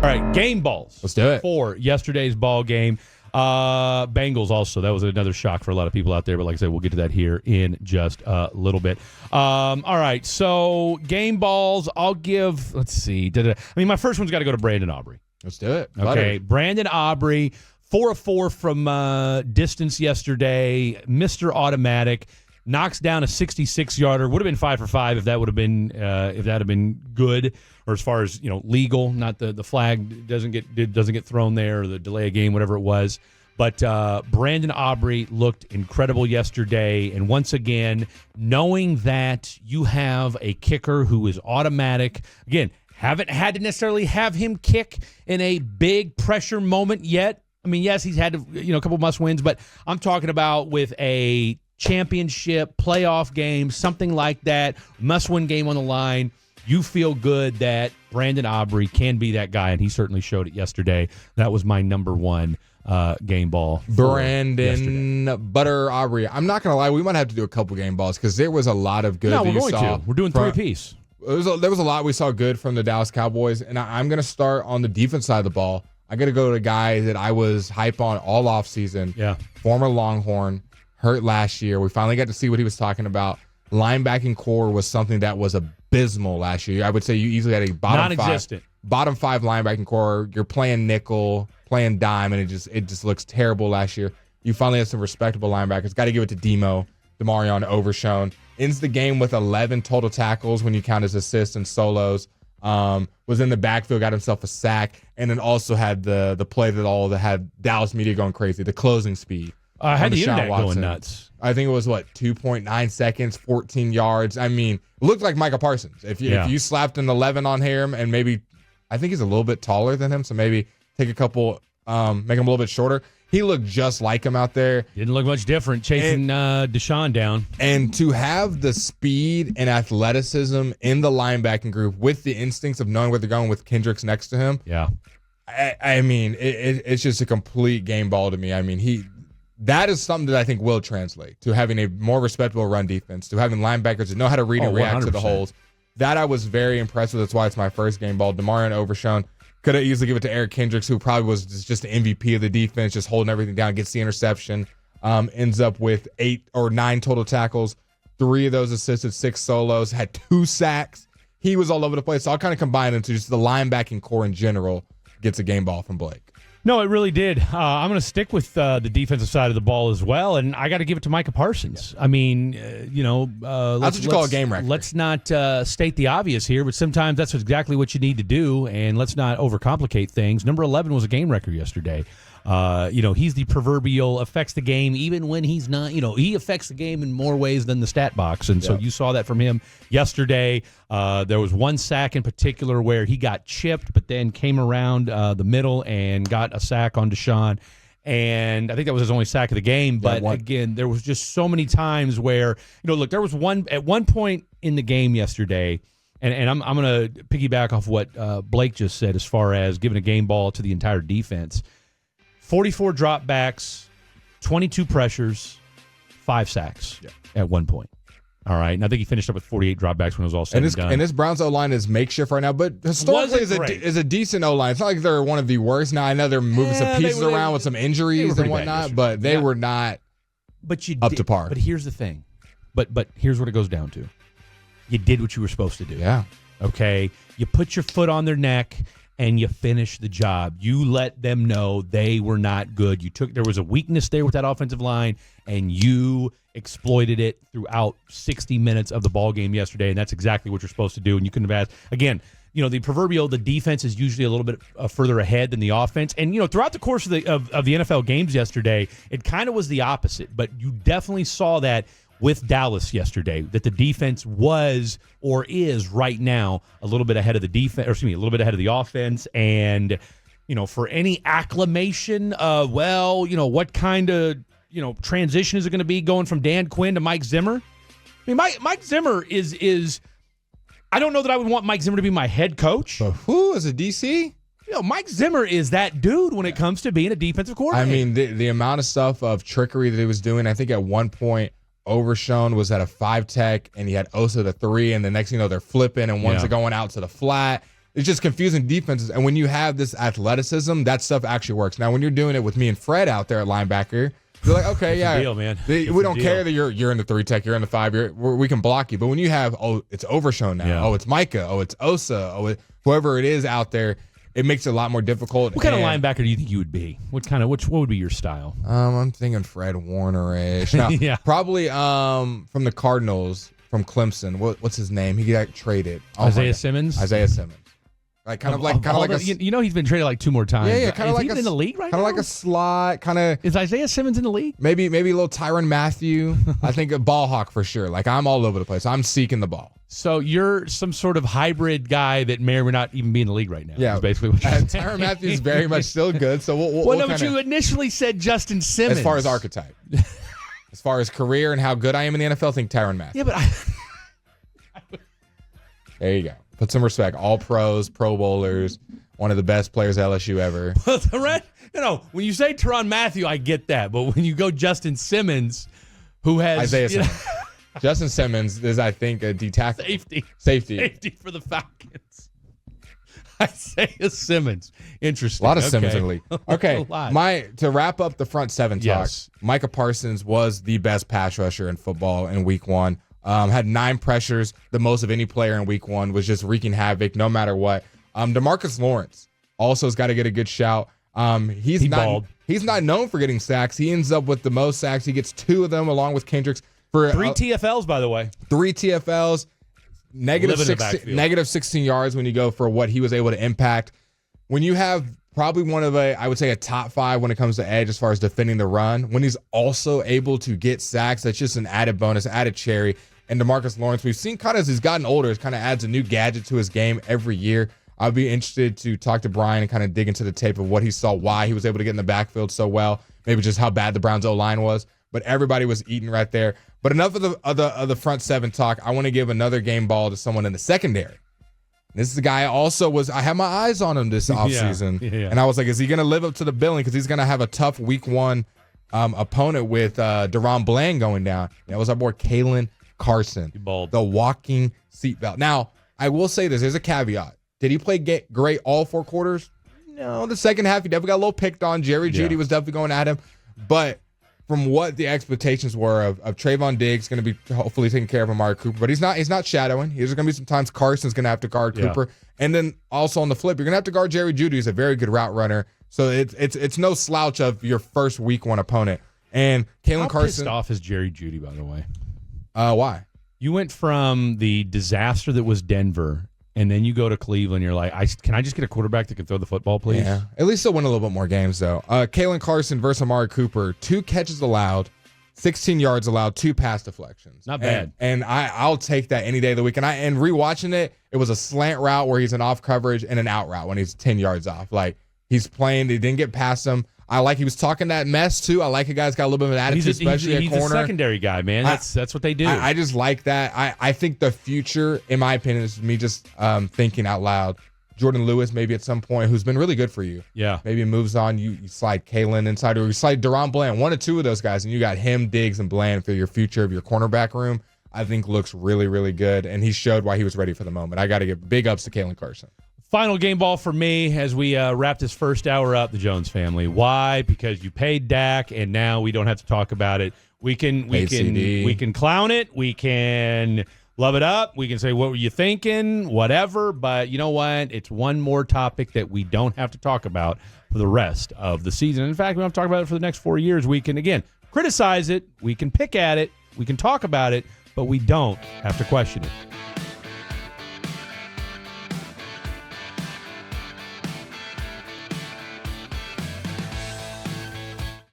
All right, game balls. Let's do it. For yesterday's ball game. Bengals also. That was another shock for a lot of people out there. But like I said, we'll get to that here in just a little bit. All right, so game balls, I'll give, let's see. My first one's got to go to Brandon Aubrey. Let's do it. Okay, Brandon Aubrey, 4 of 4 from distance yesterday. Mr. Automatic. Knocks down a 66-yarder. Would have been 5 for 5 if that would have been good, or as far as legal. Not the flag doesn't get thrown there, or the delay of game, whatever it was. But Brandon Aubrey looked incredible yesterday, and once again, knowing that you have a kicker who is automatic. Again, haven't had to necessarily have him kick in a big pressure moment yet. I mean, yes, he's had a couple must wins, but I'm talking about with a championship, playoff game, something like that, must-win game on the line, you feel good that Brandon Aubrey can be that guy, and he certainly showed it yesterday. That was my number one game ball. Brandon Butter Aubrey. I'm not going to lie, we might have to do a couple game balls because there was a lot of good. No, we're going to. We're doing 3 apiece. There was a lot we saw good from the Dallas Cowboys, and I'm going to start on the defense side of the ball. I got to go to a guy that I was hype on all offseason. Yeah. Former Longhorn. Hurt last year. We finally got to see what he was talking about. Linebacking core was something that was abysmal last year. I would say you easily had a bottom five linebacking core. You're playing nickel, playing dime, and it just looks terrible last year. You finally have some respectable linebackers. Got to give it to Demarion Overshown. Ends the game with 11 total tackles when you count his assists and solos. Was in the backfield, got himself a sack, and then also had the play that had Dallas media going crazy, the closing speed. Had the internet going nuts. I think it was 2.9 seconds, 14 yards. I mean, it looked like Micah Parsons. If you slapped an 11 on him, and maybe I think he's a little bit taller than him, so maybe take a couple, make him a little bit shorter. He looked just like him out there. Didn't look much different chasing Deshaun down. And to have the speed and athleticism in the linebacking group with the instincts of knowing where they're going with Kendricks next to him. Yeah. I mean, it's just a complete game ball to me. I mean, that is something that I think will translate to having a more respectable run defense, to having linebackers that know how to read and react 100%. to the holes. That I was very impressed with. That's why it's my first game ball. Demarion Overshown. Could have easily given it to Eric Kendricks, who probably was just the MVP of the defense, just holding everything down, gets the interception, ends up with 8 or 9 total tackles, 3 of those assisted, 6 solos, had 2 sacks. He was all over the place. So I'll kind of combine into just the linebacking core in general gets a game ball from Blake. No, it really did. I'm going to stick with the defensive side of the ball as well, and I got to give it to Micah Parsons. Yeah. I mean, that's what you call a game record. Let's not state the obvious here, but sometimes that's exactly what you need to do, and let's not overcomplicate things. Number 11 was a game record yesterday. He's the proverbial affects the game even when he's not. He affects the game in more ways than the stat box, and so you saw that from him yesterday. There was one sack in particular where he got chipped, but then came around the middle and got a sack on Deshaun. And I think that was his only sack of the game. But again, there was just so many times where, look, there was at one point in the game yesterday, and I'm going to piggyback off what Blake just said as far as giving a game ball to the entire defense. 44 dropbacks, 22 pressures, 5 sacks at one point. All right. And I think he finished up with 48 dropbacks when it was all said and done. And this Browns O-line is makeshift right now, but historically is a decent O-line. It's not like they're one of the worst. Now, I know they're moving some pieces around with some injuries and whatnot, but they were not up to par. But here's the thing. But here's what it goes down to. You did what you were supposed to do. Yeah. Okay? You put your foot on their neck and you finish the job. You let them know they were not good. There was a weakness there with that offensive line, and you exploited it throughout 60 minutes of the ball game yesterday, and that's exactly what you're supposed to do. And you couldn't have asked. Again, the defense is usually a little bit further ahead than the offense. And, throughout the course of the NFL games yesterday, it kind of was the opposite. But you definitely saw that with Dallas yesterday, that the defense was or is right now a little bit ahead of the a little bit ahead of the offense. And, for any acclamation of, what kind of, transition is it going to be going from Dan Quinn to Mike Zimmer? I mean, Mike Zimmer is I don't know that I would want Mike Zimmer to be my head coach. But who is a DC? Mike Zimmer is that dude when it comes to being a defensive coordinator. I mean, the amount of stuff of trickery that he was doing, I think at one point, Overshown was at a 5 tech, and he had Osa the 3, and the next thing you know, they're flipping, and one's going out to the flat. it's just confusing defenses. And when you have this athleticism, that stuff actually works. Now, when you're doing it with me and Fred out there at linebacker, you're like, okay, yeah, deal, man. We don't care that you're in the 3 tech, you're in the 5, we can block you. But when you have, it's Overshown now. Yeah. It's Micah. It's Osa. Whoever it is out there, it makes it a lot more difficult. What kind of linebacker do you think you would be? What would be your style? I'm thinking Fred Warner-ish. No, yeah. Probably from the Cardinals, from Clemson. What's his name? He got traded. Isaiah Simmons? Isaiah Simmons. Kind of like he's been traded like 2 more times. Yeah, kind of like in the league right now. Kind of like a slot. Is Isaiah Simmons in the league? Maybe a little Tyrann Mathieu. I think a ball hawk for sure. Like I'm all over the place. I'm seeking the ball. So you're some sort of hybrid guy that may or may not even be in the league right now. Yeah, is basically what you're saying. Tyrann Mathieu is very much still good. So we'll but you initially said Justin Simmons. As far as archetype, as far as career and how good I am in the NFL, I think Tyrann Mathieu. Yeah, but there you go. Put some respect. All pros, Pro Bowlers, one of the best players at LSU ever. When you say Tyrann Mathieu, I get that. But when you go Justin Simmons, who has Isaiah Simmons. Justin Simmons is, I think, a D-tackle. Safety for the Falcons. Isaiah Simmons. Interesting. A lot of Simmons in the league. Okay, to wrap up the front 7 talk, yes. Micah Parsons was the best pass rusher in football in week 1. Had 9 pressures, the most of any player in week 1, was just wreaking havoc no matter what. DeMarcus Lawrence also has got to get a good shout. He's not known for getting sacks. He ends up with the most sacks. He gets 2 of them along with Kendricks. For 3 TFLs, by the way. 3 TFLs, negative 16 yards when you go for what he was able to impact. When you have probably one of I would say a top 5 when it comes to edge as far as defending the run, when he's also able to get sacks, that's just an added bonus, added cherry. And DeMarcus Lawrence, we've seen kind of as he's gotten older, it kind of adds a new gadget to his game every year. I'd be interested to talk to Brian and kind of dig into the tape of what he saw, why he was able to get in the backfield so well, maybe just how bad the Browns O-line was. But everybody was eating right there. But enough of the front 7 talk. I want to give another game ball to someone in the secondary. This is the guy I had my eyes on him this offseason. Yeah. And I was like, is he going to live up to the billing? Because he's going to have a tough week 1 opponent with Deron Bland going down. That was our boy Kalen Carson, the walking seatbelt. Now, I will say this. There's a caveat. Did he play great all 4 quarters? No. The second half, he definitely got a little picked on. Jerry Jeudy was definitely going at him. But from what the expectations were of Trayvon Diggs going to be hopefully taking care of Amari Cooper, but he's not shadowing. There's going to be some times Carson's going to have to guard Cooper. And then also on the flip, you're going to have to guard Jerry Jeudy, who's a very good route runner. So it's no slouch of your first week 1 opponent. And Kalen Carson. Pissed off is Jerry Jeudy, by the way. Why? You went from the disaster that was Denver, and then you go to Cleveland. You're like, can I just get a quarterback that can throw the football, please? Yeah. At least they'll win a little bit more games, though. Kalen Carson versus Amari Cooper, 2 catches allowed, 16 yards allowed, 2 pass deflections. Not bad. And I'll take that any day of the week. And rewatching it, it was a slant route where he's an off coverage and an out route when he's 10 yards off. Like, he's playing. He didn't get past him. I like he was talking that mess, too. I like a guy's got a little bit of an attitude, especially at corner. He's a secondary guy, man. That's what they do. I just like that. I think the future, in my opinion, is me just thinking out loud. Jordan Lewis, maybe at some point, who's been really good for you. Yeah. Maybe it moves on. You slide Kalen inside, or you slide Deron Bland, 1 or 2 of those guys, and you got him, Diggs, and Bland for your future of your cornerback room. I think looks really, really good, and he showed why he was ready for the moment. I got to give big ups to Kalen Carson. Final game ball for me as we wrap this first hour up, the Jones family. Why? Because you paid Dak, and now we don't have to talk about it. We can clown it. We can love it up. We can say, what were you thinking? Whatever. But you know what? It's one more topic that we don't have to talk about for the rest of the season. In fact, we don't have to talk about it for the next 4 years. We can, again, criticize it. We can pick at it. We can talk about it. But we don't have to question it.